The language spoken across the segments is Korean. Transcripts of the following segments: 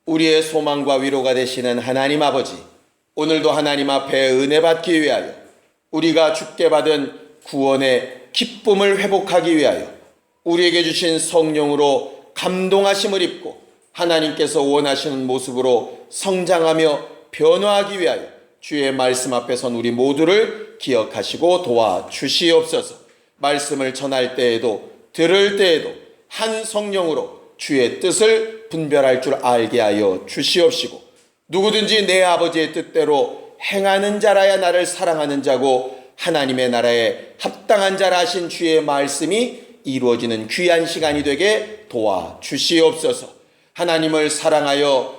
우리의 소망과 위로가 되시는 하나님 아버지, 오늘도 하나님 앞에 은혜 받기 위하여 우리가 주께 받은 구원의 기쁨을 회복하기 위하여 우리에게 주신 성령으로 감동하심을 입고 하나님께서 원하시는 모습으로 성장하며 변화하기 위하여 주의 말씀 앞에 선 우리 모두를 기억하시고 도와주시옵소서. 말씀을 전할 때에도 들을 때에도 한 성령으로 주의 뜻을 분별할 줄 알게 하여 주시옵시고, 누구든지 내 아버지의 뜻대로 행하는 자라야 나를 사랑하는 자고 하나님의 나라에 합당한 자라 하신 주의 말씀이 이루어지는 귀한 시간이 되게 도와주시옵소서. 하나님을 사랑하여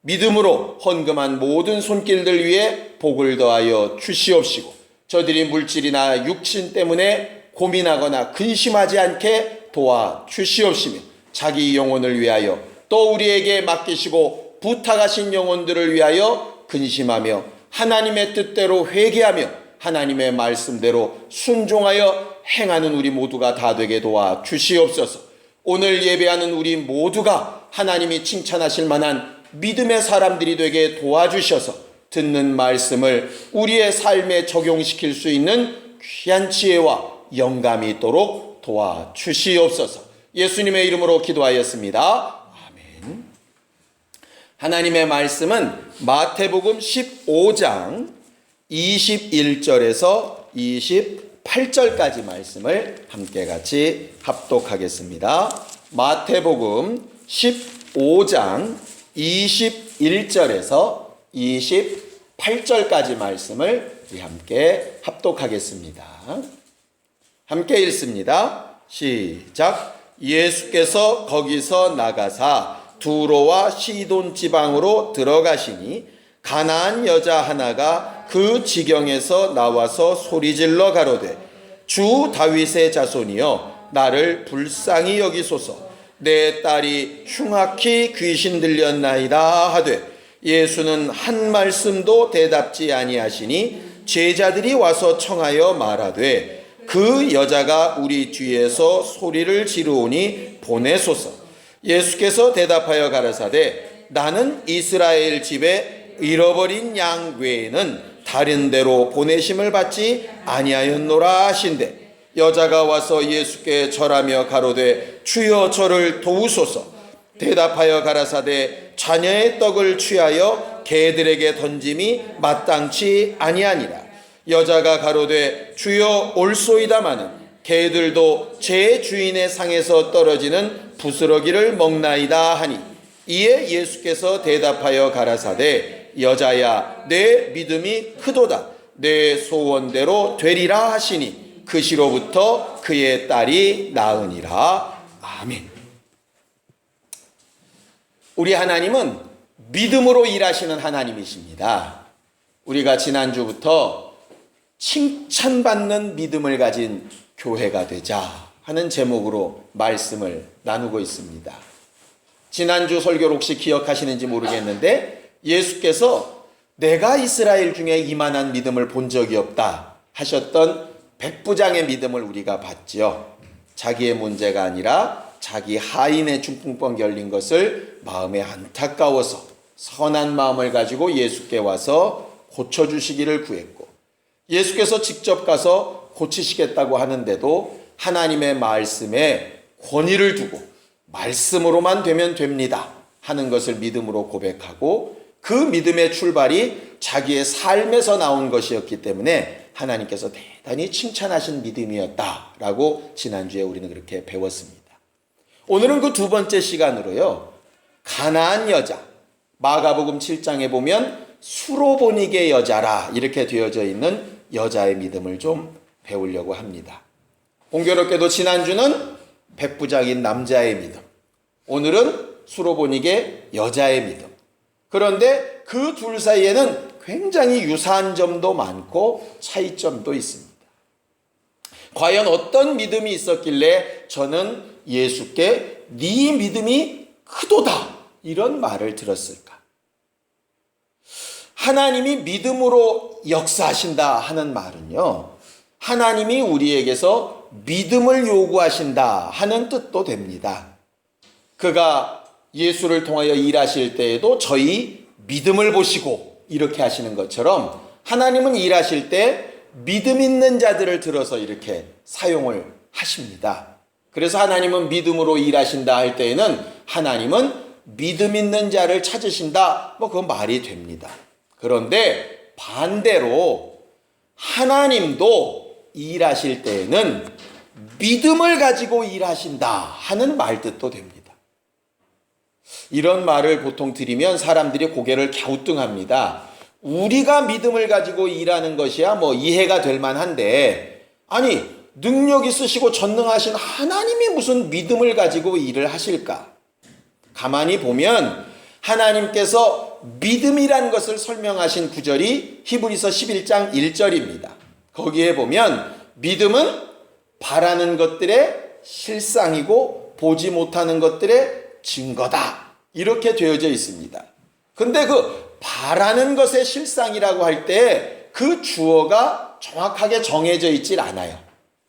믿음으로 헌금한 모든 손길들 위에 복을 더하여 주시옵시고, 저들이 물질이나 육신 때문에 고민하거나 근심하지 않게 도와주시옵시며, 자기 영혼을 위하여 또 우리에게 맡기시고 부탁하신 영혼들을 위하여 근심하며 하나님의 뜻대로 회개하며 하나님의 말씀대로 순종하여 행하는 우리 모두가 다 되게 도와주시옵소서. 오늘 예배하는 우리 모두가 하나님이 칭찬하실 만한 믿음의 사람들이 되게 도와주셔서 듣는 말씀을 우리의 삶에 적용시킬 수 있는 귀한 지혜와 영감이 있도록 도와주시옵소서. 예수님의 이름으로 기도하였습니다. 아멘. 하나님의 말씀은 마태복음 15장 21절에서 28절까지 말씀을 함께 같이 합독하겠습니다. 마태복음 15장 21절에서 28절까지 말씀을 우리 함께 합독하겠습니다. 함께 읽습니다. 시작. 예수께서 거기서 나가사 두로와 시돈 지방으로 들어가시니 가나안 여자 하나가 그 지경에서 나와서 소리질러 가로되, 주 다윗의 자손이여 나를 불쌍히 여기소서. 내 딸이 흉악히 귀신 들렸나이다 하되, 예수는 한 말씀도 대답지 아니하시니 제자들이 와서 청하여 말하되, 그 여자가 우리 뒤에서 소리를 지르오니 보내소서. 예수께서 대답하여 가라사대, 나는 이스라엘 집에 잃어버린 양 외에는 다른 데로 보내심을 받지 아니하였노라 하신대, 여자가 와서 예수께 절하며 가로되, 주여 저를 도우소서. 대답하여 가라사대, 자녀의 떡을 취하여 개들에게 던짐이 마땅치 아니하니라. 여자가 가로되, 주여 올소이다마는 개들도 제 주인의 상에서 떨어지는 부스러기를 먹나이다 하니, 이에 예수께서 대답하여 가라사대, 여자야 내 믿음이 크도다. 내 소원대로 되리라 하시니 그 시로부터 그의 딸이 나으니라. 아멘. 우리 하나님은 믿음으로 일하시는 하나님이십니다. 우리가 지난주부터 칭찬받는 믿음을 가진 교회가 되자 하는 제목으로 말씀을 나누고 있습니다. 지난주 설교를 혹시 기억하시는지 모르겠는데, 예수께서 내가 이스라엘 중에 이만한 믿음을 본 적이 없다 하셨던 백부장의 믿음을 우리가 봤지요. 자기의 문제가 아니라 자기 하인의 중풍병 걸린 것을 마음에 안타까워서 선한 마음을 가지고 예수께 와서 고쳐주시기를 구했고, 예수께서 직접 가서 고치시겠다고 하는데도 하나님의 말씀에 권위를 두고 말씀으로만 되면 됩니다 하는 것을 믿음으로 고백하고, 그 믿음의 출발이 자기의 삶에서 나온 것이었기 때문에 하나님께서 대단히 칭찬하신 믿음이었다라고 지난주에 우리는 그렇게 배웠습니다. 오늘은 그 두 번째 시간으로요, 가나안 여자, 마가복음 7장에 보면 수로보니게 여자라 이렇게 되어져 있는 여자의 믿음을 좀 배우려고 합니다. 공교롭게도 지난주는 백부장인 남자의 믿음, 오늘은 수로보니게 여자의 믿음. 그런데 그 둘 사이에는 굉장히 유사한 점도 많고 차이점도 있습니다. 과연 어떤 믿음이 있었길래 저는 예수께 네 믿음이 크도다 이런 말을 들었을까? 하나님이 믿음으로 역사하신다 하는 말은요, 하나님이 우리에게서 믿음을 요구하신다 하는 뜻도 됩니다. 그가 예수를 통하여 일하실 때에도 저희 믿음을 보시고 이렇게 하시는 것처럼 하나님은 일하실 때 믿음 있는 자들을 들어서 이렇게 사용을 하십니다. 그래서 하나님은 믿음으로 일하신다 할 때에는 하나님은 믿음 있는 자를 찾으신다. 그건 말이 됩니다. 그런데 반대로 하나님도 일하실 때에는 믿음을 가지고 일하신다 하는 말뜻도 됩니다. 이런 말을 보통 드리면 사람들이 고개를 갸우뚱합니다. 우리가 믿음을 가지고 일하는 것이야 이해가 될 만한데, 아니 능력 있으시고 전능하신 하나님이 무슨 믿음을 가지고 일을 하실까? 가만히 보면 하나님께서 믿음이란 것을 설명하신 구절이 히브리서 11장 1절입니다. 거기에 보면 믿음은 바라는 것들의 실상이고 보지 못하는 것들의 증거다, 이렇게 되어져 있습니다. 근데 그 바라는 것의 실상이라고 할 때 그 주어가 정확하게 정해져 있질 않아요.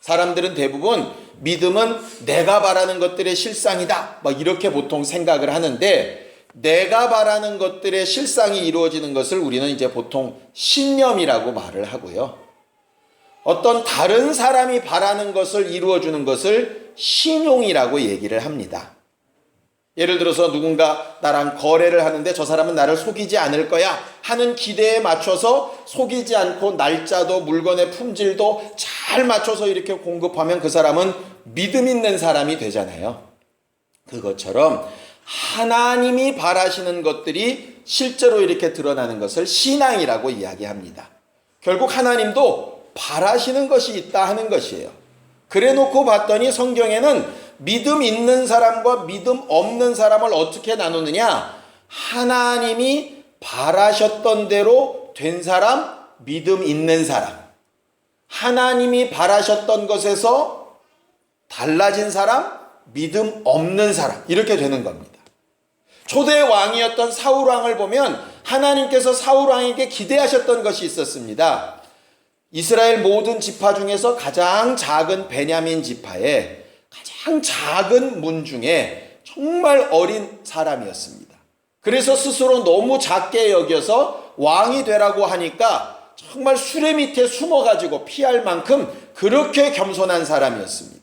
사람들은 대부분 믿음은 내가 바라는 것들의 실상이다 이렇게 보통 생각을 하는데, 내가 바라는 것들의 실상이 이루어지는 것을 우리는 이제 보통 신념이라고 말을 하고요. 어떤 다른 사람이 바라는 것을 이루어주는 것을 신용이라고 얘기를 합니다. 예를 들어서 누군가 나랑 거래를 하는데 저 사람은 나를 속이지 않을 거야 하는 기대에 맞춰서 속이지 않고 날짜도 물건의 품질도 잘 맞춰서 이렇게 공급하면 그 사람은 믿음 있는 사람이 되잖아요. 그것처럼 하나님이 바라시는 것들이 실제로 이렇게 드러나는 것을 신앙이라고 이야기합니다. 결국 하나님도 바라시는 것이 있다 하는 것이에요. 그래 놓고 봤더니 성경에는 믿음 있는 사람과 믿음 없는 사람을 어떻게 나누느냐? 하나님이 바라셨던 대로 된 사람, 믿음 있는 사람. 하나님이 바라셨던 것에서 달라진 사람, 믿음 없는 사람. 이렇게 되는 겁니다. 초대 왕이었던 사울 왕을 보면 하나님께서 사울 왕에게 기대하셨던 것이 있었습니다. 이스라엘 모든 지파 중에서 가장 작은 베냐민 지파에 가장 작은 문 중에 정말 어린 사람이었습니다. 그래서 스스로 너무 작게 여겨서 왕이 되라고 하니까 정말 수레 밑에 숨어가지고 피할 만큼 그렇게 겸손한 사람이었습니다.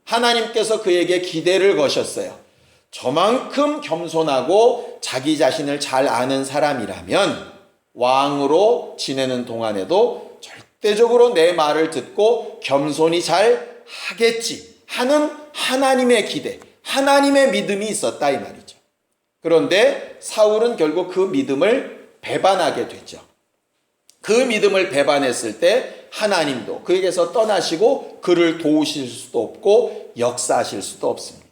하나님께서 그에게 기대를 거셨어요. 저만큼 겸손하고 자기 자신을 잘 아는 사람이라면 왕으로 지내는 동안에도 절대적으로 내 말을 듣고 겸손히 잘 하겠지 하는 하나님의 기대, 하나님의 믿음이 있었다 이 말이죠. 그런데 사울은 결국 그 믿음을 배반하게 되죠. 그 믿음을 배반했을 때 하나님도 그에게서 떠나시고 그를 도우실 수도 없고 역사하실 수도 없습니다.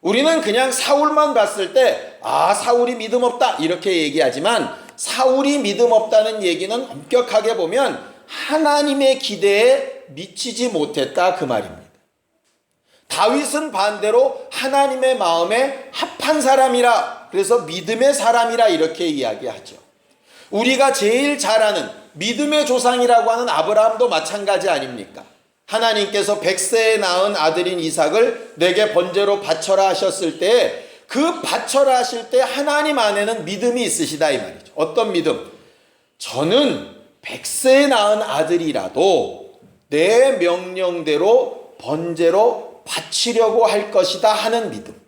우리는 그냥 사울만 봤을 때 사울이 믿음 없다 이렇게 얘기하지만, 사울이 믿음 없다는 얘기는 엄격하게 보면 하나님의 기대에 미치지 못했다 그 말입니다. 다윗은 반대로 하나님의 마음에 합한 사람이라, 그래서 믿음의 사람이라 이렇게 이야기하죠. 우리가 제일 잘 아는 믿음의 조상이라고 하는 아브라함도 마찬가지 아닙니까? 하나님께서 100세에 낳은 아들인 이삭을 내게 번제로 바쳐라 하셨을 때 그 바쳐라 하실 때 하나님 안에는 믿음이 있으시다 이 말이죠. 어떤 믿음? 저는 100세에 낳은 아들이라도 내 명령대로 번제로 바치려고 할 것이다 하는 믿음.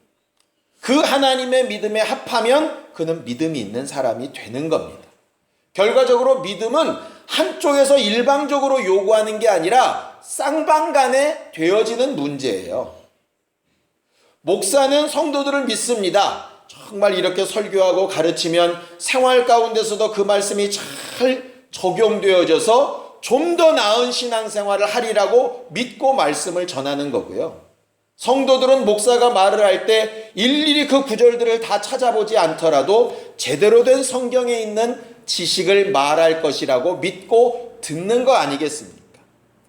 그 하나님의 믿음에 합하면 그는 믿음이 있는 사람이 되는 겁니다. 결과적으로 믿음은 한쪽에서 일방적으로 요구하는 게 아니라 쌍방간에 되어지는 문제예요. 목사는 성도들을 믿습니다. 정말 이렇게 설교하고 가르치면 생활 가운데서도 그 말씀이 잘 적용되어져서 좀 더 나은 신앙생활을 하리라고 믿고 말씀을 전하는 거고요. 성도들은 목사가 말을 할 때 일일이 그 구절들을 다 찾아보지 않더라도 제대로 된 성경에 있는 지식을 말할 것이라고 믿고 듣는 거 아니겠습니까?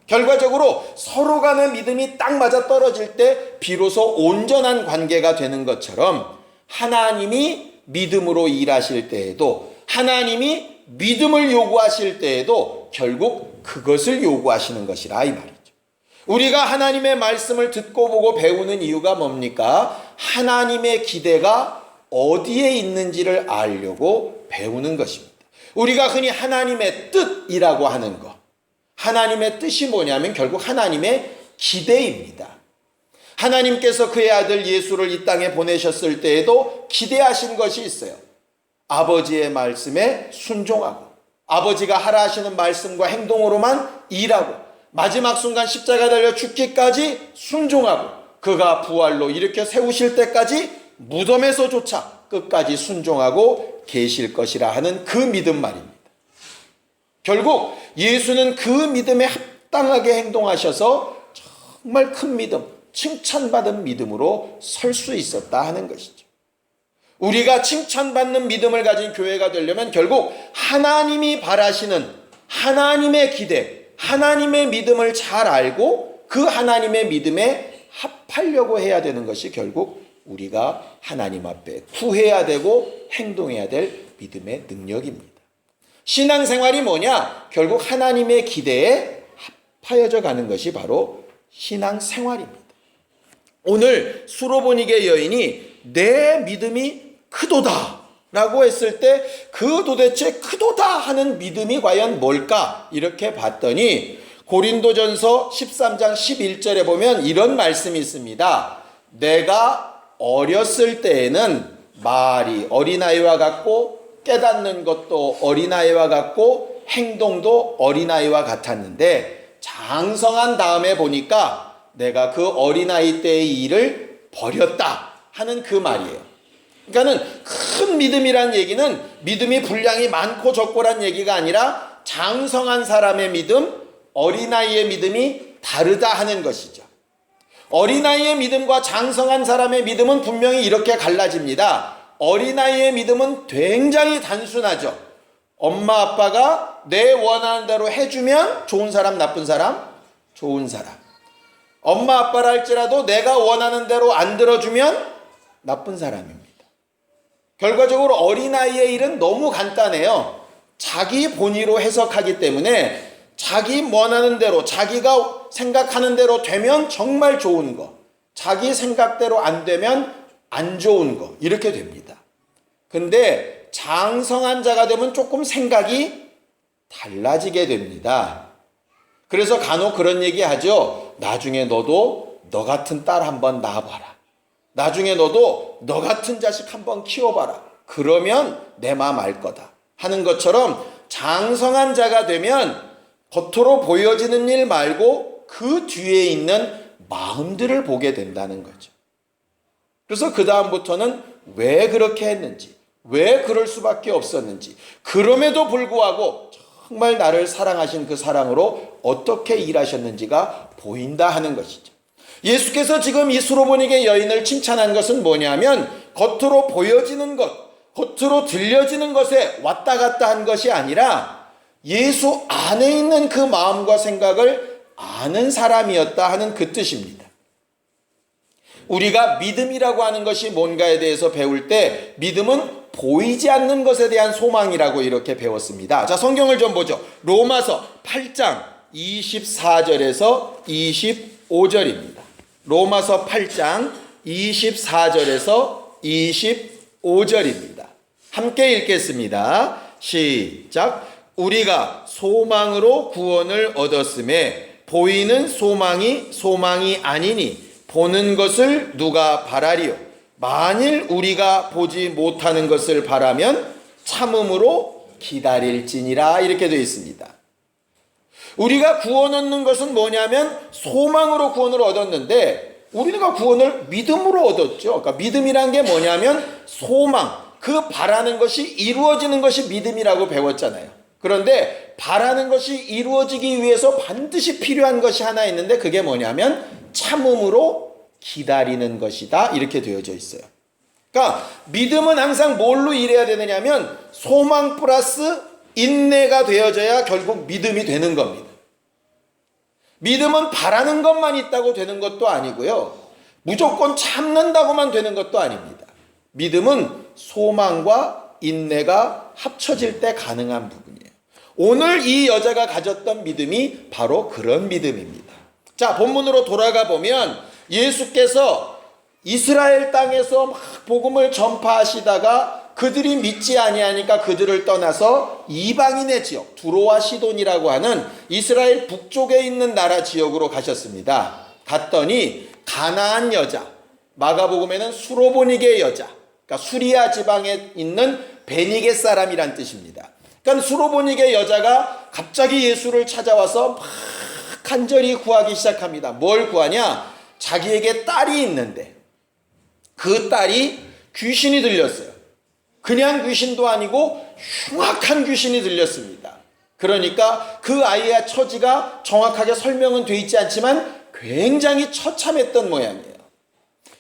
결과적으로 서로 간의 믿음이 딱 맞아 떨어질 때 비로소 온전한 관계가 되는 것처럼 하나님이 믿음으로 일하실 때에도, 하나님이 믿음을 요구하실 때에도 결국 그것을 요구하시는 것이라 이 말이죠. 우리가 하나님의 말씀을 듣고 보고 배우는 이유가 뭡니까? 하나님의 기대가 어디에 있는지를 알려고 배우는 것입니다. 우리가 흔히 하나님의 뜻이라고 하는 것, 하나님의 뜻이 뭐냐면 결국 하나님의 기대입니다. 하나님께서 그의 아들 예수를 이 땅에 보내셨을 때에도 기대하신 것이 있어요. 아버지의 말씀에 순종하고, 아버지가 하라 하시는 말씀과 행동으로만 일하고, 마지막 순간 십자가 달려 죽기까지 순종하고, 그가 부활로 일으켜 세우실 때까지 무덤에서조차 끝까지 순종하고 계실 것이라 하는 그 믿음 말입니다. 결국 예수는 그 믿음에 합당하게 행동하셔서 정말 큰 믿음, 칭찬받은 믿음으로 설 수 있었다 하는 것이죠. 우리가 칭찬받는 믿음을 가진 교회가 되려면 결국 하나님이 바라시는 하나님의 기대, 하나님의 믿음을 잘 알고 그 하나님의 믿음에 합하려고 해야 되는 것이 결국 우리가 하나님 앞에 구해야 되고 행동해야 될 믿음의 능력입니다. 신앙생활이 뭐냐? 결국 하나님의 기대에 합하여져 가는 것이 바로 신앙생활입니다. 오늘 수로보니게 여인이 내 믿음이 크도다 라고 했을 때 그 도대체 크도다 하는 믿음이 과연 뭘까? 이렇게 봤더니 고린도전서 13장 11절에 보면 이런 말씀이 있습니다. 내가 어렸을 때에는 말이 어린아이와 같고 깨닫는 것도 어린아이와 같고 행동도 어린아이와 같았는데 장성한 다음에 보니까 내가 그 어린아이 때의 일을 버렸다 하는 그 말이에요. 그러니까는 큰 믿음이란 얘기는 믿음이 분량이 많고 적고란 얘기가 아니라 장성한 사람의 믿음, 어린아이의 믿음이 다르다 하는 것이죠. 어린아이의 믿음과 장성한 사람의 믿음은 분명히 이렇게 갈라집니다. 어린아이의 믿음은 굉장히 단순하죠. 엄마 아빠가 내 원하는 대로 해주면 좋은 사람, 나쁜 사람? 좋은 사람. 엄마 아빠라 할지라도 내가 원하는 대로 안 들어주면 나쁜 사람입니다. 결과적으로 어린아이의 일은 너무 간단해요. 자기 본의로 해석하기 때문에 자기 원하는 대로, 자기가 생각하는 대로 되면 정말 좋은 거, 자기 생각대로 안 되면 안 좋은 거, 이렇게 됩니다. 근데 장성한 자가 되면 조금 생각이 달라지게 됩니다. 그래서 간혹 그런 얘기 하죠. 나중에 너도 너 같은 딸 한번 낳아봐라. 나중에 너도 너 같은 자식 한번 키워봐라. 그러면 내 마음 알 거다 하는 것처럼 장성한 자가 되면 겉으로 보여지는 일 말고 그 뒤에 있는 마음들을 보게 된다는 거죠. 그래서 그 다음부터는 왜 그렇게 했는지, 왜 그럴 수밖에 없었는지, 그럼에도 불구하고 정말 나를 사랑하신 그 사랑으로 어떻게 일하셨는지가 보인다 하는 것이죠. 예수께서 지금 이 수로보니게 여인을 칭찬한 것은 뭐냐면 겉으로 보여지는 것, 겉으로 들려지는 것에 왔다 갔다 한 것이 아니라 예수 안에 있는 그 마음과 생각을 아는 사람이었다 하는 그 뜻입니다. 우리가 믿음이라고 하는 것이 뭔가에 대해서 배울 때 믿음은 보이지 않는 것에 대한 소망이라고 이렇게 배웠습니다. 자, 성경을 좀 보죠. 로마서 8장 24절에서 25절입니다. 로마서 8장 24절에서 25절입니다. 함께 읽겠습니다. 시작. 우리가 소망으로 구원을 얻었음에 보이는 소망이 아니니 보는 것을 누가 바라리요. 만일 우리가 보지 못하는 것을 바라면 참음으로 기다릴지니라 이렇게 되어 있습니다. 우리가 구원 얻는 것은 뭐냐면 소망으로 구원을 얻었는데 우리가 구원을 믿음으로 얻었죠. 그러니까 믿음이란 게 뭐냐면 소망, 그 바라는 것이 이루어지는 것이 믿음이라고 배웠잖아요. 그런데 바라는 것이 이루어지기 위해서 반드시 필요한 것이 하나 있는데 그게 뭐냐면 참음으로 기다리는 것이다 이렇게 되어져 있어요. 그러니까 믿음은 항상 뭘로 일해야 되느냐면 소망 플러스 인내가 되어져야 결국 믿음이 되는 겁니다. 믿음은 바라는 것만 있다고 되는 것도 아니고요. 무조건 참는다고만 되는 것도 아닙니다. 믿음은 소망과 인내가 합쳐질 때 가능한 부분이에요. 오늘 이 여자가 가졌던 믿음이 바로 그런 믿음입니다. 자, 본문으로 돌아가 보면 예수께서 이스라엘 땅에서 막 복음을 전파하시다가 그들이 믿지 아니하니까 그들을 떠나서 이방인의 지역 두로와 시돈이라고 하는 이스라엘 북쪽에 있는 나라 지역으로 가셨습니다. 갔더니 가나안 여자, 마가복음에는 수로보니게 여자, 그러니까 수리아 지방에 있는 베니게 사람이란 뜻입니다. 그러니까 수로보니게 여자가 갑자기 예수를 찾아와서 막 간절히 구하기 시작합니다. 뭘 구하냐? 자기에게 딸이 있는데 그 딸이 귀신이 들렸어요. 그냥 귀신도 아니고 흉악한 귀신이 들렸습니다. 그러니까 그 아이의 처지가 정확하게 설명은 돼 있지 않지만 굉장히 처참했던 모양이에요.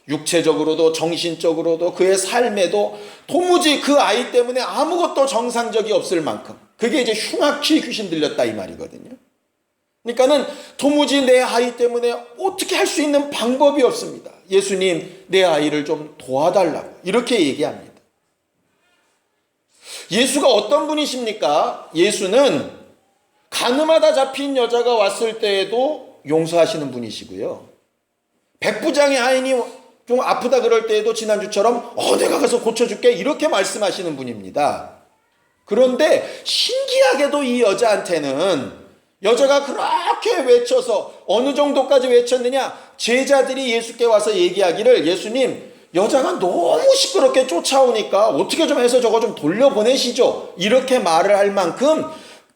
육체적으로도 정신적으로도 그의 삶에도 도무지 그 아이 때문에 아무것도 정상적이 없을 만큼 그게 이제 흉악히 귀신 들렸다 이 말이거든요. 그러니까는 도무지 내 아이 때문에 어떻게 할 수 있는 방법이 없습니다. 예수님, 내 아이를 좀 도와달라고 이렇게 얘기합니다. 예수가 어떤 분이십니까? 예수는 가늠하다 잡힌 여자가 왔을 때에도 용서하시는 분이시고요. 백부장의 아인이 좀 아프다 그럴 때에도 지난주처럼 내가 가서 고쳐줄게 이렇게 말씀하시는 분입니다. 그런데 신기하게도 이 여자한테는 여자가 그렇게 외쳐서 어느 정도까지 외쳤느냐? 제자들이 예수께 와서 얘기하기를 예수님, 여자가 너무 시끄럽게 쫓아오니까 어떻게 좀 해서 저거 좀 돌려보내시죠. 이렇게 말을 할 만큼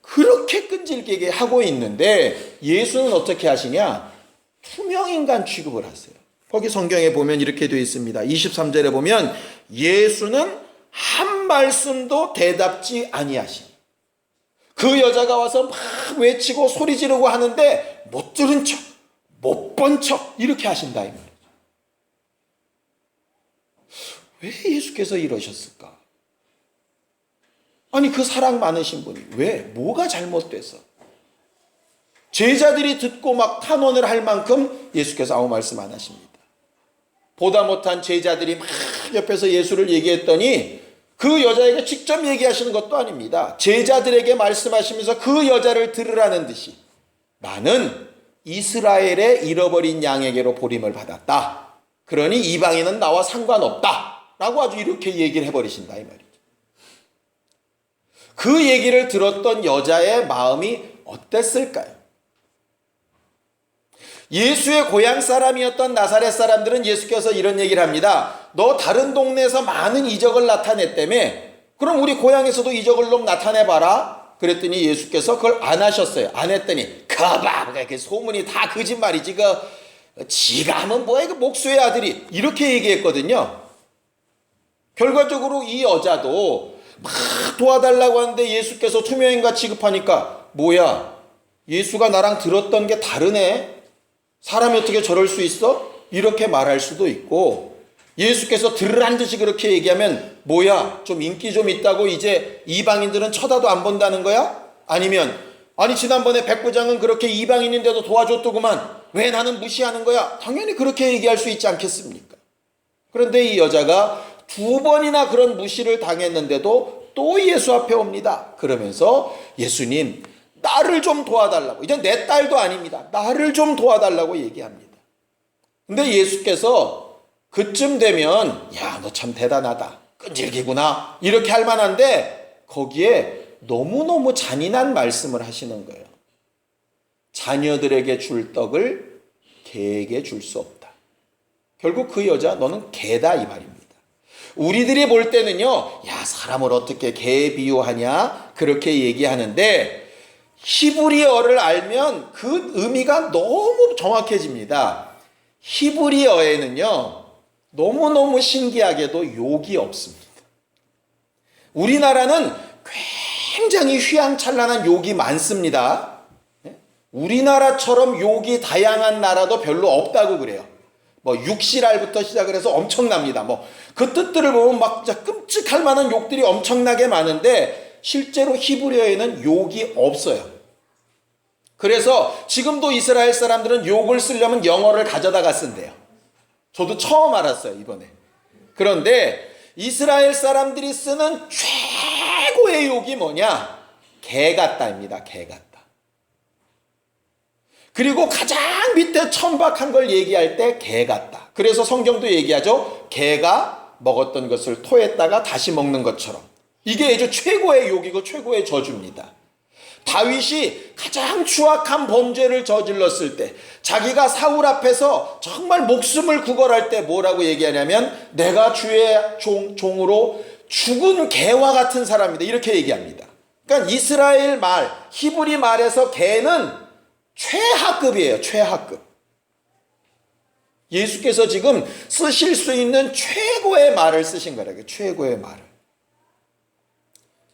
그렇게 끈질기게 하고 있는데 예수는 어떻게 하시냐? 투명인간 취급을 하세요. 거기 성경에 보면 이렇게 되어 있습니다. 23절에 보면 예수는 한 말씀도 대답지 아니하시니 그 여자가 와서 막 외치고 소리 지르고 하는데 못 들은 척, 못 본 척 이렇게 하신다 이 말이죠. 왜 예수께서 이러셨을까? 아니 그 사랑 많으신 분이 왜? 뭐가 잘못돼서? 제자들이 듣고 막 탄원을 할 만큼 예수께서 아무 말씀 안 하십니다. 보다 못한 제자들이 막 옆에서 예수를 얘기했더니 그 여자에게 직접 얘기하시는 것도 아닙니다. 제자들에게 말씀하시면서 그 여자를 들으라는 듯이 나는 이스라엘의 잃어버린 양에게로 보림을 받았다. 그러니 이방인은 나와 상관없다. 라고 아주 이렇게 얘기를 해버리신다 이 말이죠. 그 얘기를 들었던 여자의 마음이 어땠을까요? 예수의 고향 사람이었던 나사렛 사람들은 예수께서 이런 얘기를 합니다. 너 다른 동네에서 많은 이적을 나타냈다며? 그럼 우리 고향에서도 이적을 좀 나타내봐라. 그랬더니 예수께서 그걸 안 하셨어요. 안 했더니 거봐, 그 소문이 다 거짓말이지. 지가 하면 뭐야, 그 목수의 아들이. 이렇게 얘기했거든요. 결과적으로 이 여자도 막 도와달라고 하는데 예수께서 투명인간 취급하니까 뭐야, 예수가 나랑 들었던 게 다르네. 사람이 어떻게 저럴 수 있어? 이렇게 말할 수도 있고 예수께서 들으란 듯이 그렇게 얘기하면 뭐야, 좀 인기 좀 있다고 이제 이방인들은 쳐다도 안 본다는 거야? 아니면 아니 지난번에 백부장은 그렇게 이방인인데도 도와줬더구만 왜 나는 무시하는 거야? 당연히 그렇게 얘기할 수 있지 않겠습니까? 그런데 이 여자가 2번이나 그런 무시를 당했는데도 또 예수 앞에 옵니다. 그러면서 예수님, 나를 좀 도와달라고. 이제 내 딸도 아닙니다. 나를 좀 도와달라고 얘기합니다. 근데 예수께서 그쯤 되면 야, 너 참 대단하다. 끈질기구나. 이렇게 할 만한데 거기에 너무너무 잔인한 말씀을 하시는 거예요. 자녀들에게 줄 떡을 개에게 줄 수 없다. 결국 그 여자 너는 개다 이 말입니다. 우리들이 볼 때는요, 야, 사람을 어떻게 개에 비유하냐 그렇게 얘기하는데 히브리어를 알면 그 의미가 너무 정확해집니다. 히브리어에는요, 너무너무 신기하게도 욕이 없습니다. 우리나라는 굉장히 휘황찬란한 욕이 많습니다. 우리나라처럼 욕이 다양한 나라도 별로 없다고 그래요. 뭐 육시랄부터 시작을 해서 엄청납니다. 뭐 그 뜻들을 보면 막 진짜 끔찍할 만한 욕들이 엄청나게 많은데 실제로 히브리어에는 욕이 없어요. 그래서 지금도 이스라엘 사람들은 욕을 쓰려면 영어를 가져다가 쓴대요. 저도 처음 알았어요, 이번에. 그런데 이스라엘 사람들이 쓰는 최고의 욕이 뭐냐? 개 같다입니다. 개 같다. 그리고 가장 밑에 천박한 걸 얘기할 때 개 같다. 그래서 성경도 얘기하죠. 개가 먹었던 것을 토했다가 다시 먹는 것처럼. 이게 아주 최고의 욕이고 최고의 저주입니다. 다윗이 가장 추악한 범죄를 저질렀을 때, 자기가 사울 앞에서 정말 목숨을 구걸할 때 뭐라고 얘기하냐면 내가 주의 종으로 죽은 개와 같은 사람이다, 이렇게 얘기합니다. 그러니까 이스라엘 말, 히브리 말에서 개는 최하급이에요. 최하급. 예수께서 지금 쓰실 수 있는 최고의 말을 쓰신 거라고요. 최고의 말을.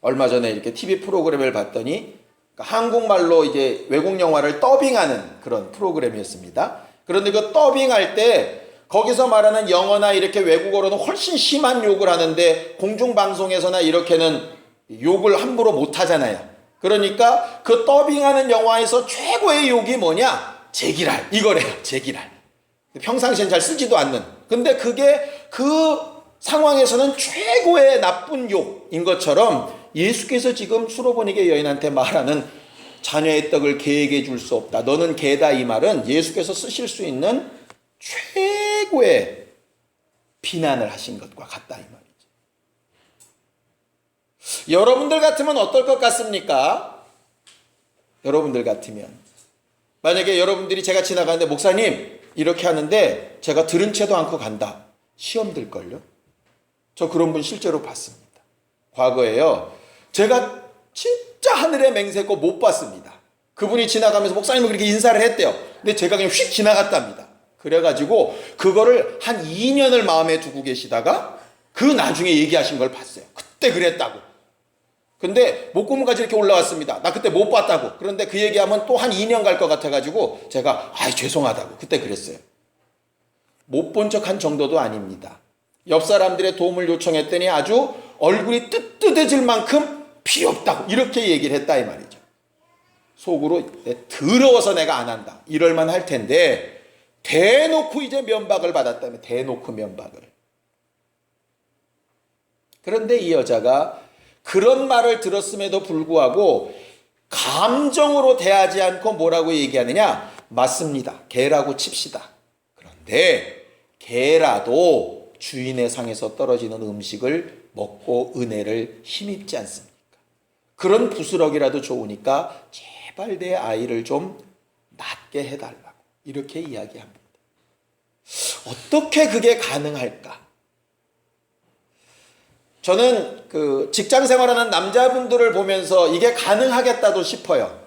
얼마 전에 이렇게 TV 프로그램을 봤더니 한국말로 이제 외국 영화를 더빙하는 그런 프로그램이었습니다. 그런데 그 더빙할 때 거기서 말하는 영어나 이렇게 외국어로는 훨씬 심한 욕을 하는데 공중방송에서나 이렇게는 욕을 함부로 못 하잖아요. 그러니까 그 더빙하는 영화에서 최고의 욕이 뭐냐? 제기랄, 이거래요. 제기랄. 평상시엔 잘 쓰지도 않는. 근데 그게 그 상황에서는 최고의 나쁜 욕인 것처럼 예수께서 지금 수로보니게 여인한테 말하는 자녀의 떡을 개에게 줄 수 없다, 너는 개다, 이 말은 예수께서 쓰실 수 있는 최고의 비난을 하신 것과 같다, 이 말이죠. 여러분들 같으면 어떨 것 같습니까? 여러분들 같으면 만약에 여러분들이 제가 지나가는데 목사님 이렇게 하는데 제가 들은 채도 않고 간다, 시험 들걸요? 저 그런 분 실제로 봤습니다. 과거에요, 제가 진짜 하늘에 맹세코 못 봤습니다. 그분이 지나가면서 목사님은 그렇게 인사를 했대요. 근데 제가 그냥 휙 지나갔답니다. 그래가지고 그거를 한 2년을 마음에 두고 계시다가 그 나중에 얘기하신 걸 봤어요. 그때 그랬다고. 근데 목구멍까지 이렇게 올라왔습니다. 나 그때 못 봤다고. 그런데 그 얘기하면 또 한 2년 갈 것 같아가지고 제가 죄송하다고 그때 그랬어요. 못 본 척 한 정도도 아닙니다. 옆 사람들의 도움을 요청했더니 아주 얼굴이 뜨뜻해질 만큼 필요 없다고 이렇게 얘기를 했다, 이 말이죠. 속으로 더러워서 내가 안 한다 이럴만 할 텐데 대놓고 이제 면박을 받았다며. 대놓고 면박을. 그런데 이 여자가 그런 말을 들었음에도 불구하고 감정으로 대하지 않고 뭐라고 얘기하느냐? 맞습니다, 개라고 칩시다. 그런데 개라도 주인의 상에서 떨어지는 음식을 먹고 은혜를 힘입지 않습니까? 그런 부스러기라도 좋으니까 제발 내 아이를 좀 낫게 해달라고 이렇게 이야기합니다. 어떻게 그게 가능할까? 저는 그 직장 생활하는 남자분들을 보면서 이게 가능하겠다도 싶어요.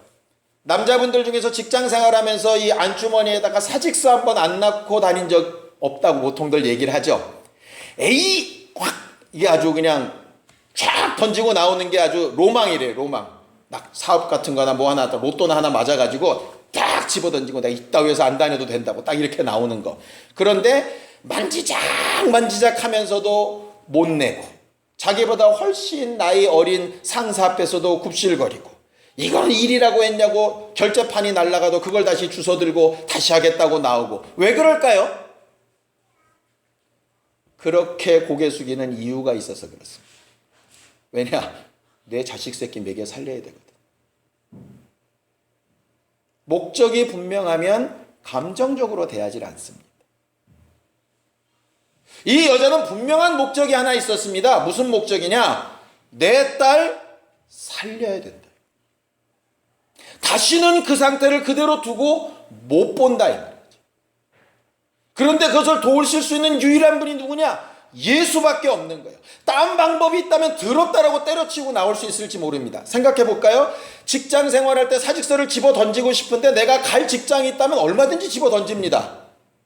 남자분들 중에서 직장 생활하면서 이 안주머니에다가 사직서 한번 안 넣고 다닌 적 없다고 보통들 얘기를 하죠. 에이 확 이게 아주 그냥 쫙 던지고 나오는 게 아주 로망이래요. 로망. 막 사업 같은 거나 뭐 하나 로또나 하나 맞아가지고 딱 집어던지고 내가 이따위 해서 안 다녀도 된다고 딱 이렇게 나오는 거. 그런데 만지작 하면서도 못 내고 자기보다 훨씬 나이 어린 상사 앞에서도 굽실거리고 이건 일이라고 했냐고 결제판이 날아가도 그걸 다시 주워들고 다시 하겠다고 나오고. 왜 그럴까요? 그렇게 고개 숙이는 이유가 있어서 그렇습니다. 왜냐? 내 자식 새끼 먹여 살려야 되거든. 목적이 분명하면 감정적으로 대하지 않습니다. 이 여자는 분명한 목적이 하나 있었습니다. 무슨 목적이냐? 내 딸 살려야 된다. 다시는 그 상태를 그대로 두고 못 본다, 이 말이죠. 그런데 그것을 도우실 수 있는 유일한 분이 누구냐? 예수밖에 없는 거예요. 딴 방법이 있다면 더럽다라고 때려치고 나올 수 있을지 모릅니다. 생각해 볼까요? 직장 생활할 때 사직서를 집어 던지고 싶은데 내가 갈 직장이 있다면 얼마든지 집어 던집니다.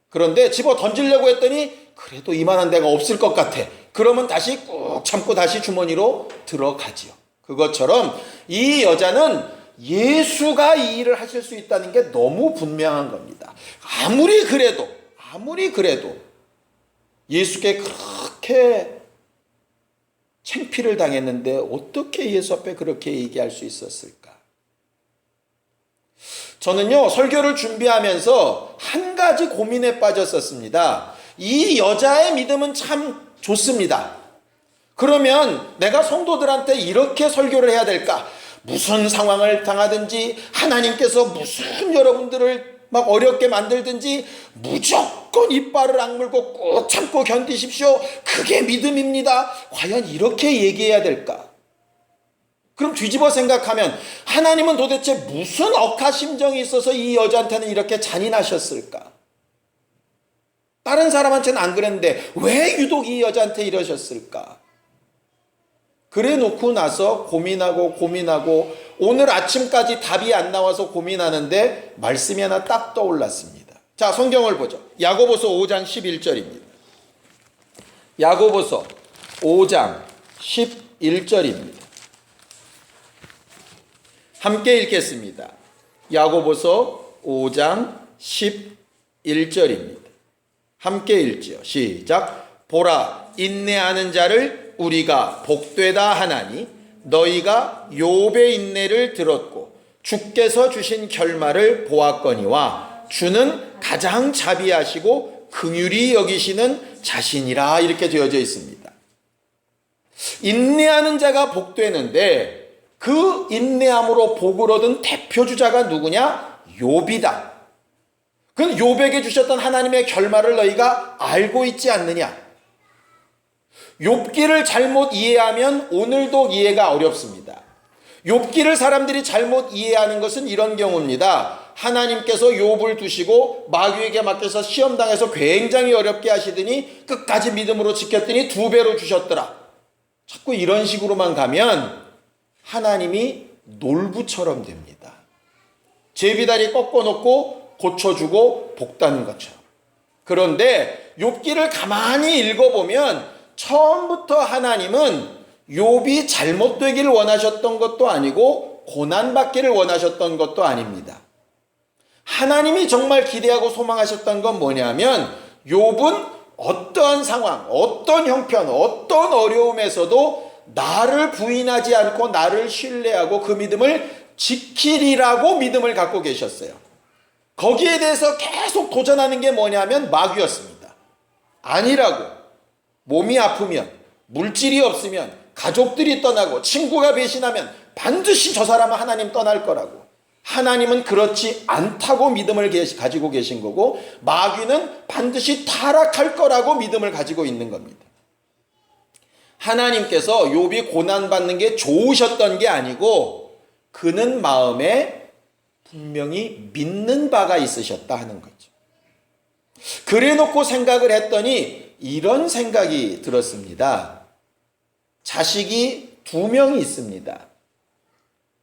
그런데 집어 던지려고 했더니 그래도 이만한 데가 없을 것 같아. 그러면 다시 꾹 참고 다시 주머니로 들어가지요. 그것처럼 이 여자는 예수가 이 일을 하실 수 있다는 게 너무 분명한 겁니다. 아무리 그래도 예수께 그렇게 창피를 당했는데 어떻게 예수 앞에 그렇게 얘기할 수 있었을까? 저는요, 설교를 준비하면서 한 가지 고민에 빠졌었습니다. 이 여자의 믿음은 참 좋습니다. 그러면 내가 성도들한테 이렇게 설교를 해야 될까? 무슨 상황을 당하든지 하나님께서 무슨 여러분들을 막 어렵게 만들든지 무조건 무조건 이빨을 악물고 꾹 참고 견디십시오. 그게 믿음입니다. 과연 이렇게 얘기해야 될까? 그럼 뒤집어 생각하면 하나님은 도대체 무슨 억하심정이 있어서 이 여자한테는 이렇게 잔인하셨을까? 다른 사람한테는 안 그랬는데 왜 유독 이 여자한테 이러셨을까? 그래 놓고 나서 고민하고 오늘 아침까지 답이 안 나와서 고민하는데 말씀이 하나 딱 떠올랐습니다. 자, 성경을 보죠. 야고보서 5장 11절입니다. 야고보서 5장 11절입니다. 함께 읽겠습니다. 야고보서 5장 11절입니다. 함께 읽지요. 시작. 보라, 인내하는 자를 우리가 복되다 하나니 너희가 욥의 인내를 들었고 주께서 주신 결말을 보았거니와 주는 가장 자비하시고 긍휼히 여기시는 자신이라 이렇게 되어져 있습니다. 인내하는 자가 복되는데 그 인내함으로 복을 얻은 대표주자가 누구냐? 욥이다. 그건 욥에게 주셨던 하나님의 결말을 너희가 알고 있지 않느냐? 욥기를 잘못 이해하면 오늘도 이해가 어렵습니다. 욥기를 사람들이 잘못 이해하는 것은 이런 경우입니다. 하나님께서 욥을 두시고 마귀에게 맡겨서 시험당해서 굉장히 어렵게 하시더니 끝까지 믿음으로 지켰더니 2배로 주셨더라. 자꾸 이런 식으로만 가면 하나님이 놀부처럼 됩니다. 제비다리 꺾어놓고 고쳐주고 볶다는 것처럼. 그런데 욥기를 가만히 읽어보면 처음부터 하나님은 욥이 잘못되기를 원하셨던 것도 아니고 고난받기를 원하셨던 것도 아닙니다. 하나님이 정말 기대하고 소망하셨던 건 뭐냐면 욥은 어떠한 상황, 어떤 형편, 어떤 어려움에서도 나를 부인하지 않고 나를 신뢰하고 그 믿음을 지키리라고 믿음을 갖고 계셨어요. 거기에 대해서 계속 도전하는 게 뭐냐면 마귀였습니다. 아니라고. 몸이 아프면, 물질이 없으면, 가족들이 떠나고 친구가 배신하면 반드시 저 사람은 하나님 떠날 거라고. 하나님은 그렇지 않다고 믿음을 가지고 계신 거고 마귀는 반드시 타락할 거라고 믿음을 가지고 있는 겁니다. 하나님께서 욥이 고난받는 게 좋으셨던 게 아니고 그는 마음에 분명히 믿는 바가 있으셨다 하는 거죠. 그래 놓고 생각을 했더니 이런 생각이 들었습니다. 자식이 2명이 있습니다.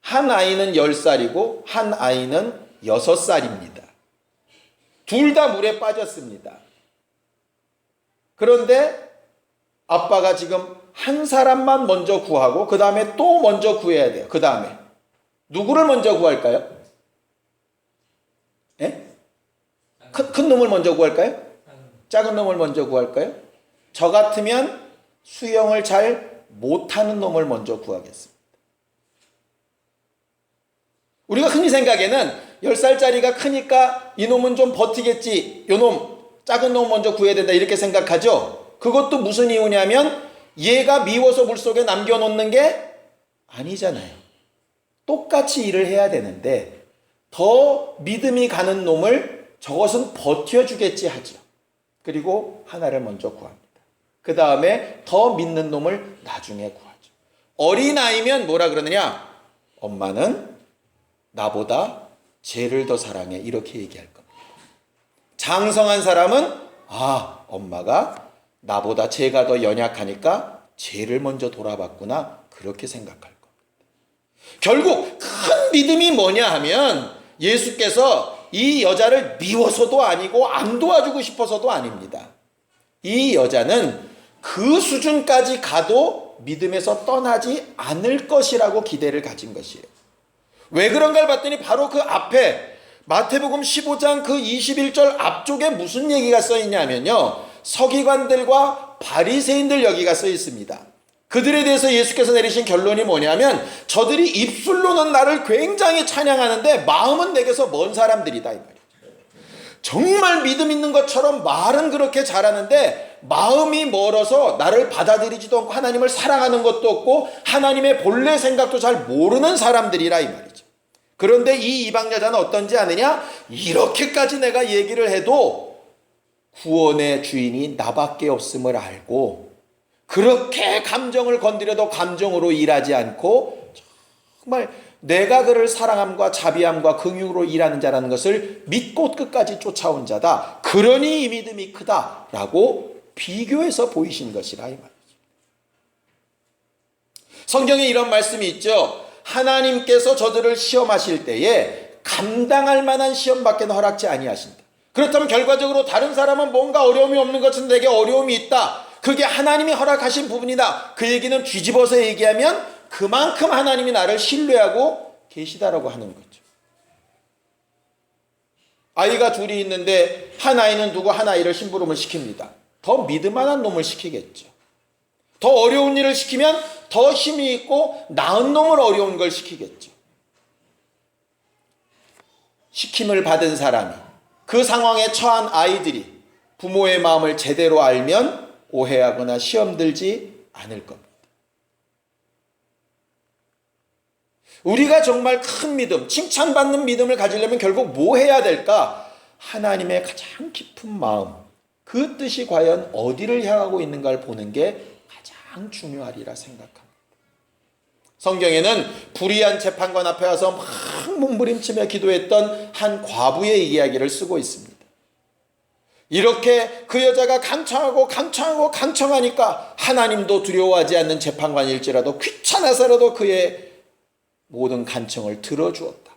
한 아이는 10살이고 한 아이는 6살입니다. 둘 다 물에 빠졌습니다. 그런데 아빠가 지금 한 사람만 먼저 구하고 그 다음에 또 먼저 구해야 돼요. 그 다음에 누구를 먼저 구할까요? 예? 큰 놈을 먼저 구할까요? 작은 놈을 먼저 구할까요? 저 같으면 수영을 잘 못하는 놈을 먼저 구하겠습니다. 우리가 흔히 생각에는 10살짜리가 크니까 이놈은 좀 버티겠지. 요놈 작은 놈 먼저 구해야 된다 이렇게 생각하죠. 그것도 무슨 이유냐면 얘가 미워서 물속에 남겨놓는 게 아니잖아요. 똑같이 일을 해야 되는데 더 믿음이 가는 놈을 저것은 버텨주겠지 하죠. 그리고 하나를 먼저 구합니다. 그 다음에 더 믿는 놈을 나중에 구하죠. 어린아이면 뭐라 그러느냐? 엄마는 나보다 쟤를 더 사랑해 이렇게 얘기할 겁니다. 장성한 사람은 엄마가 나보다 쟤가 더 연약하니까 쟤를 먼저 돌아봤구나 그렇게 생각할 겁니다. 결국 큰 믿음이 뭐냐 하면 예수께서 이 여자를 미워서도 아니고 안 도와주고 싶어서도 아닙니다. 이 여자는 그 수준까지 가도 믿음에서 떠나지 않을 것이라고 기대를 가진 것이에요. 왜 그런가를 봤더니 바로 그 앞에 마태복음 15장 그 21절 앞쪽에 무슨 얘기가 써 있냐면요. 서기관들과 바리새인들 여기가 써 있습니다. 그들에 대해서 예수께서 내리신 결론이 뭐냐면 저들이 입술로는 나를 굉장히 찬양하는데 마음은 내게서 먼 사람들이다 이 말이죠. 정말 믿음 있는 것처럼 말은 그렇게 잘하는데 마음이 멀어서 나를 받아들이지도 않고 하나님을 사랑하는 것도 없고 하나님의 본래 생각도 잘 모르는 사람들이라 이 말이죠. 그런데 이 이방 여자는 어떤지 아느냐? 이렇게까지 내가 얘기를 해도 구원의 주인이 나밖에 없음을 알고 그렇게 감정을 건드려도 감정으로 일하지 않고 정말 내가 그를 사랑함과 자비함과 긍휼으로 일하는 자라는 것을 믿고 끝까지 쫓아온 자다. 그러니 이 믿음이 크다라고 비교해서 보이신 것이라 이 말이죠. 성경에 이런 말씀이 있죠. 하나님께서 저들을 시험하실 때에 감당할 만한 시험밖에 허락지 아니하신다. 그렇다면 결과적으로 다른 사람은 뭔가 어려움이 없는 것은 내게 어려움이 있다. 그게 하나님이 허락하신 부분이다. 그 얘기는 뒤집어서 얘기하면 그만큼 하나님이 나를 신뢰하고 계시다라고 하는 거죠. 아이가 둘이 있는데 한 아이는 두고 한 아이를 심부름을 시킵니다. 더 믿음만한 놈을 시키겠죠. 더 어려운 일을 시키면 더 힘이 있고 나은 놈을 어려운 걸 시키겠죠. 시킴을 받은 사람이 그 상황에 처한 아이들이 부모의 마음을 제대로 알면 오해하거나 시험 들지 않을 겁니다. 우리가 정말 큰 믿음, 칭찬받는 믿음을 가지려면 결국 뭐 해야 될까? 하나님의 가장 깊은 마음, 그 뜻이 과연 어디를 향하고 있는가를 보는 게 가장 중요하리라 생각합니다. 성경에는 불의한 재판관 앞에 와서 막 몸부림치며 기도했던 한 과부의 이야기를 쓰고 있습니다. 이렇게 그 여자가 강청하니까 하나님도 두려워하지 않는 재판관일지라도 귀찮아서라도 그의 모든 간청을 들어주었다.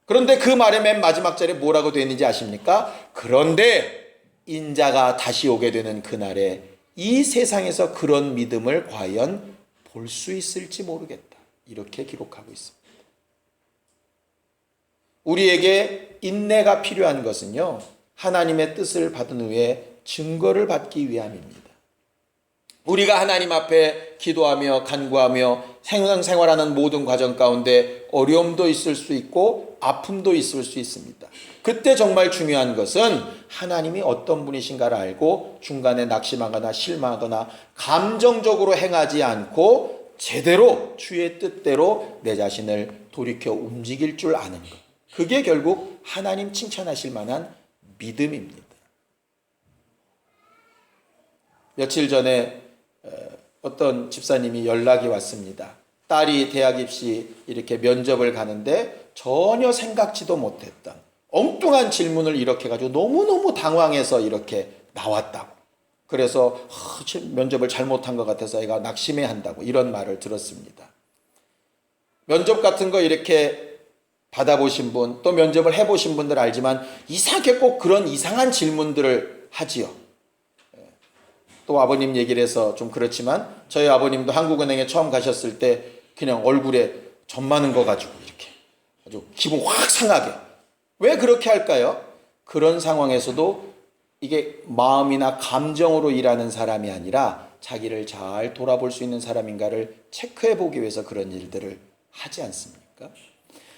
그런데 그 말의 맨 마지막 절에 뭐라고 되어 있는지 아십니까? 그런데 인자가 다시 오게 되는 그날에 이 세상에서 그런 믿음을 과연 볼 수 있을지 모르겠다. 이렇게 기록하고 있습니다. 우리에게 인내가 필요한 것은요, 하나님의 뜻을 받은 후에 증거를 받기 위함입니다. 우리가 하나님 앞에 기도하며 간구하며 생활하는 모든 과정 가운데 어려움도 있을 수 있고 아픔도 있을 수 있습니다. 그때 정말 중요한 것은 하나님이 어떤 분이신가를 알고 중간에 낙심하거나 실망하거나 감정적으로 행하지 않고 제대로 주의 뜻대로 내 자신을 돌이켜 움직일 줄 아는 것. 그게 결국 하나님 칭찬하실 만한 믿음입니다. 며칠 전에 어떤 집사님이 연락이 왔습니다. 딸이 대학 입시 이렇게 면접을 가는데 전혀 생각지도 못했던 엉뚱한 질문을 이렇게 가지고 너무너무 당황해서 이렇게 나왔다고. 그래서 면접을 잘못한 것 같아서 애가 낙심해 한다고 이런 말을 들었습니다. 면접 같은 거 이렇게 받아보신 분, 또 면접을 해보신 분들 알지만 이상하게 꼭 그런 이상한 질문들을 하지요. 또 아버님 얘기를 해서 좀 그렇지만 저희 아버님도 한국은행에 처음 가셨을 때 그냥 얼굴에 점 많은 거 가지고 이렇게 아주 기분 확 상하게. 왜 그렇게 할까요? 그런 상황에서도 이게 마음이나 감정으로 일하는 사람이 아니라 자기를 잘 돌아볼 수 있는 사람인가를 체크해 보기 위해서 그런 일들을 하지 않습니까?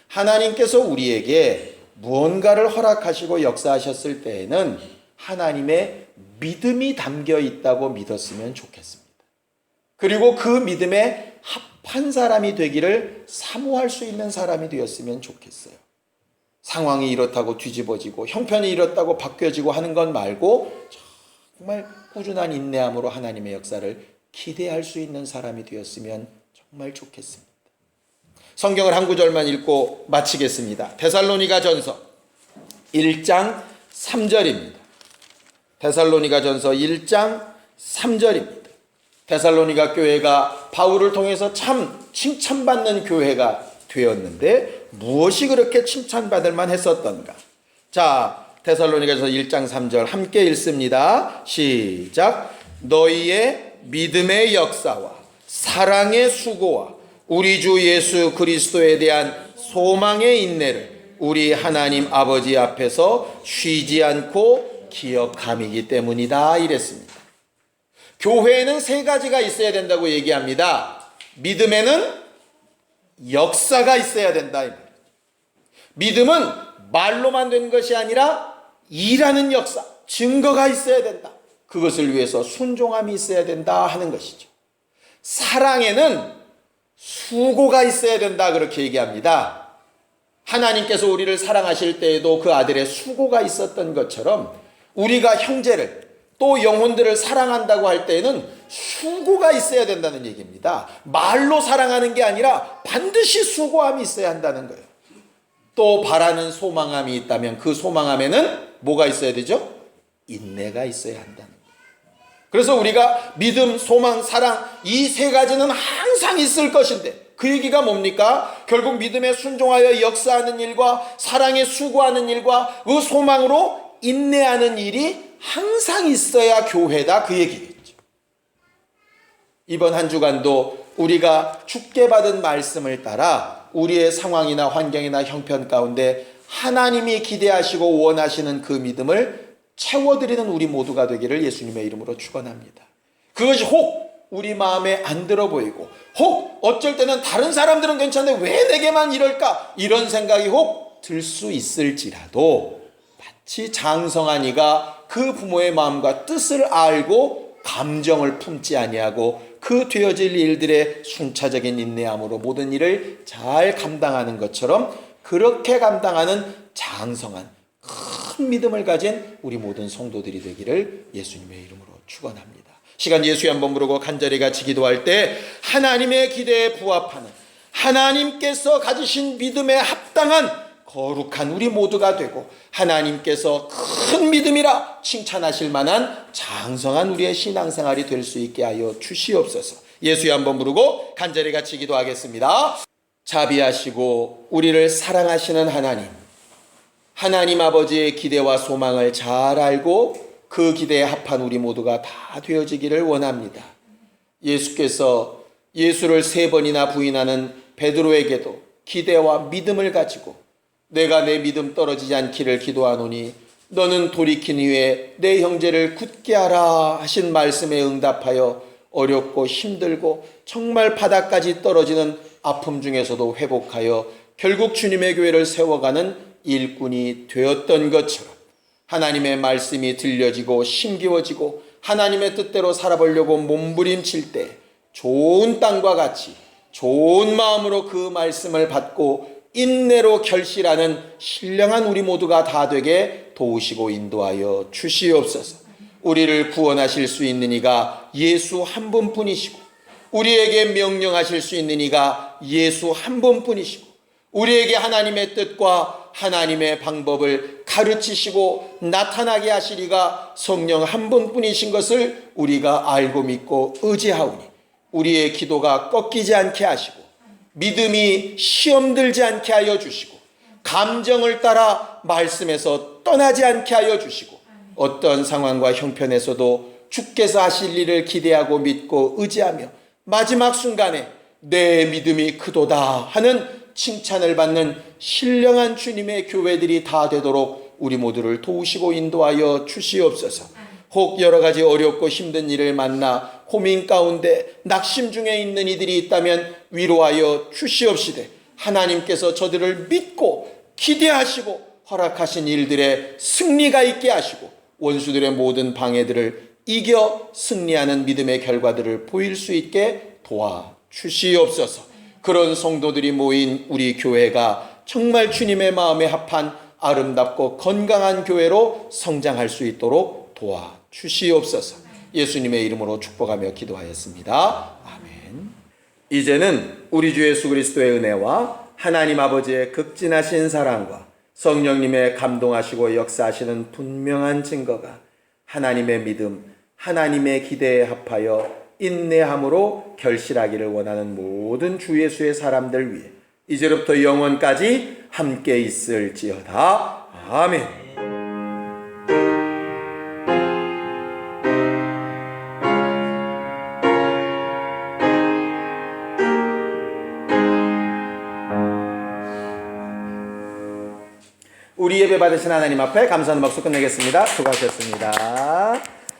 하나님께서 우리에게 무언가를 허락하시고 역사하셨을 때에는 하나님의 믿음이 담겨 있다고 믿었으면 좋겠습니다. 그리고 그 믿음에 합한 사람이 되기를 사모할 수 있는 사람이 되었으면 좋겠어요. 상황이 이렇다고 뒤집어지고 형편이 이렇다고 바뀌어지고 하는 건 말고 정말 꾸준한 인내함으로 하나님의 역사를 기대할 수 있는 사람이 되었으면 정말 좋겠습니다. 성경을 한 구절만 읽고 마치겠습니다. 데살로니가 전서 1장 3절입니다. 데살로니가 전서 1장 3절입니다. 데살로니가 교회가 바울을 통해서 참 칭찬받는 교회가 되었는데 무엇이 그렇게 칭찬받을 만했었던가? 자, 데살로니가전서 1장 3절 함께 읽습니다. 시작. 너희의 믿음의 역사와 사랑의 수고와 우리 주 예수 그리스도에 대한 소망의 인내를 우리 하나님 아버지 앞에서 쉬지 않고 기억함이기 때문이다 이랬습니다. 교회에는 세 가지가 있어야 된다고 얘기합니다. 믿음에는 역사가 있어야 된다. 믿음은 말로만 된 것이 아니라 일하는 역사, 증거가 있어야 된다. 그것을 위해서 순종함이 있어야 된다 하는 것이죠. 사랑에는 수고가 있어야 된다 그렇게 얘기합니다. 하나님께서 우리를 사랑하실 때에도 그 아들의 수고가 있었던 것처럼 우리가 형제를 또 영혼들을 사랑한다고 할 때에는 수고가 있어야 된다는 얘기입니다. 말로 사랑하는 게 아니라 반드시 수고함이 있어야 한다는 거예요. 또 바라는 소망함이 있다면 그 소망함에는 뭐가 있어야 되죠? 인내가 있어야 한다는 거예요. 그래서 우리가 믿음, 소망, 사랑 이 세 가지는 항상 있을 것인데 그 얘기가 뭡니까? 결국 믿음에 순종하여 역사하는 일과 사랑에 수고하는 일과 그 소망으로 인내하는 일이 항상 있어야 교회다, 그 얘기겠죠. 이번 한 주간도 우리가 주께 받은 말씀을 따라 우리의 상황이나 환경이나 형편 가운데 하나님이 기대하시고 원하시는 그 믿음을 채워드리는 우리 모두가 되기를 예수님의 이름으로 축원합니다. 그것이 혹 우리 마음에 안 들어 보이고 혹 어쩔 때는 다른 사람들은 괜찮은데 왜 내게만 이럴까, 이런 생각이 혹 들 수 있을지라도 마치 장성한 이가 그 부모의 마음과 뜻을 알고 감정을 품지 아니하고 그 되어질 일들의 순차적인 인내함으로 모든 일을 잘 감당하는 것처럼 그렇게 감당하는 장성한 큰 믿음을 가진 우리 모든 성도들이 되기를 예수님의 이름으로 축원합니다. 시간 예수의 한번 부르고 간절히 같이 기도할 때 하나님의 기대에 부합하는 하나님께서 가지신 믿음에 합당한 거룩한 우리 모두가 되고 하나님께서 큰 믿음이라 칭찬하실 만한 장성한 우리의 신앙생활이 될 수 있게 하여 주시옵소서. 예수의 한번 부르고 간절히 같이 기도하겠습니다. 자비하시고 우리를 사랑하시는 하나님 아버지의 기대와 소망을 잘 알고 그 기대에 합한 우리 모두가 다 되어지기를 원합니다. 예수께서 예수를 3번이나 부인하는 베드로에게도 기대와 믿음을 가지고 내가 내 믿음 떨어지지 않기를 기도하노니 너는 돌이킨 이후에 내 형제를 굳게 하라 하신 말씀에 응답하여 어렵고 힘들고 정말 바닥까지 떨어지는 아픔 중에서도 회복하여 결국 주님의 교회를 세워가는 일꾼이 되었던 것처럼 하나님의 말씀이 들려지고 심기워지고 하나님의 뜻대로 살아보려고 몸부림칠 때 좋은 땅과 같이 좋은 마음으로 그 말씀을 받고 인내로 결실하는 신령한 우리 모두가 다 되게 도우시고 인도하여 주시옵소서. 우리를 구원하실 수 있는 이가 예수 한 분뿐이시고 우리에게 명령하실 수 있는 이가 예수 한 분뿐이시고 우리에게 하나님의 뜻과 하나님의 방법을 가르치시고 나타나게 하실 이가 성령 한 분뿐이신 것을 우리가 알고 믿고 의지하오니 우리의 기도가 꺾이지 않게 하시고 믿음이 시험 들지 않게 하여 주시고 감정을 따라 말씀에서 떠나지 않게 하여 주시고 어떤 상황과 형편에서도 주께서 하실 일을 기대하고 믿고 의지하며 마지막 순간에 내 믿음이 크도다 하는 칭찬을 받는 신령한 주님의 교회들이 다 되도록 우리 모두를 도우시고 인도하여 주시옵소서. 혹 여러 가지 어렵고 힘든 일을 만나 고민 가운데 낙심 중에 있는 이들이 있다면 위로하여 주시옵시되 하나님께서 저들을 믿고 기대하시고 허락하신 일들에 승리가 있게 하시고 원수들의 모든 방해들을 이겨 승리하는 믿음의 결과들을 보일 수 있게 도와주시옵소서. 그런 성도들이 모인 우리 교회가 정말 주님의 마음에 합한 아름답고 건강한 교회로 성장할 수 있도록 도와주시옵소서. 예수님의 이름으로 축복하며 기도하였습니다. 아멘. 이제는 우리 주 예수 그리스도의 은혜와 하나님 아버지의 극진하신 사랑과 성령님의 감동하시고 역사하시는 분명한 증거가 하나님의 믿음, 하나님의 기대에 합하여 인내함으로 결실하기를 원하는 모든 주 예수의 사람들 위해 이제부터 영원까지 함께 있을지어다. 아멘. 우리 예배 받으신 하나님 앞에 감사하는 박수 끝내겠습니다. 수고하셨습니다.